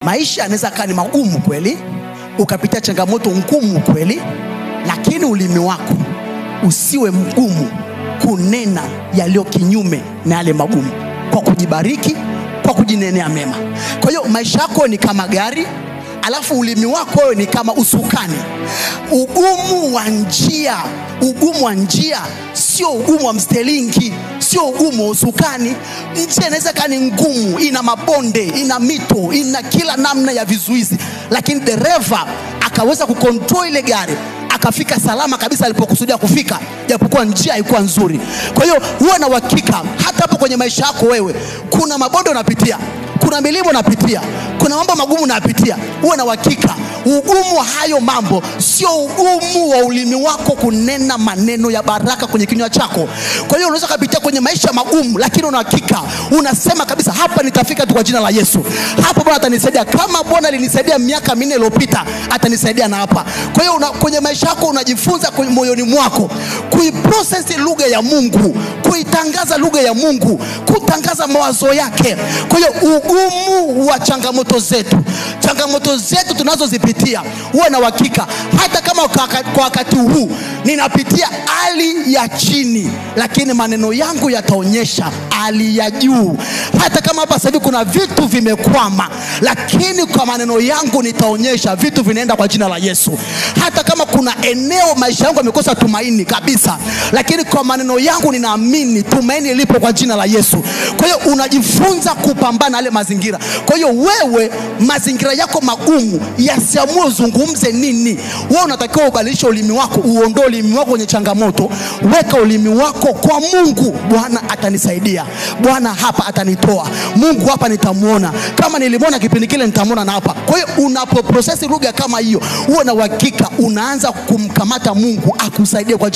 Maisha yanaweza kuwa ni magumu kweli, ukapitia changamoto ngumu kweli, lakini ulimi wako usiwe mgumu kunena yaliyo kinyume na yale magumu, kwa kujibariki, kwa kujinenea mema. Kwa hiyo maisha yako ni kama gari, alafu ulimi wako ni kama usukani. Ugumu wa njia sio ugumu wa mstelingi, sio ugumu wa usukani. Njia inaweza kuwa ni ngumu, ina mabonde, ina mito, ina kila namna ya vizuizi, lakini dereva akaweza kukontrol ile gari, akafika salama kabisa alipokusudia kufika, japokuwa njia haikuwa nzuri. Kwa hiyo huwa na uhakika hata hapo kwenye maisha yako wewe, kuna mabonde unapitia, kuna milima unapitia, kuna mambo magumu unapitia, huwa na uhakika ugumu wa hayo mambo sio ugumu wa ulimi wako kunena maneno ya baraka kwenye kinywa chako. Kwa hiyo unaweza kupitia kwenye maisha magumu, lakini una hakika unasema kabisa, hapa nitafika tu kwa jina la Yesu. Hapa Bwana atanisaidia, kama Bwana alinisaidia miaka 4 iliyopita, atanisaidia na hapa. Kwa hiyo kwenye maisha yako unajifunza kwenye moyoni mwako kuiprocess lugha ya Mungu, kuitangaza lugha ya Mungu, kutangaza mawazo yake. Kwa hiyo ugumu wa changamoto zetu tunazozipitia, huwa na uhakika hata kama kwa wakati huu ninapitia hali ya chini, lakini maneno yangu yataonyesha hali ya juu. Hata kama hapa sasa hivi kuna vitu vimekwama, lakini kwa maneno yangu nitaonyesha vitu vinaenda kwa jina la Yesu. Hata kama kuna eneo maisha yangu yamekosa tumaini kabisa, lakini kwa maneno yangu ninaamini tumaini lipo kwa jina la Yesu. Kwa hiyo unajifunza kupambana na mazingira. Kwa hiyo wewe, mazingira yako magumu yasiamue uzungumze nini. Wewe unatakiwa ubadilishe ulimi wako, uondoe ulimi wako kwenye changamoto, weka ulimi wako kwa Mungu. Bwana atanisaidia, Bwana hapa atanitoa, Mungu hapa nitamuona, kama nilimwona kipindi kile nitamuona na hapa. Kwa hiyo unapoprocess lugha kama hiyo, uwe na uhakika unaanza kumkamata Mungu akusaidie kwa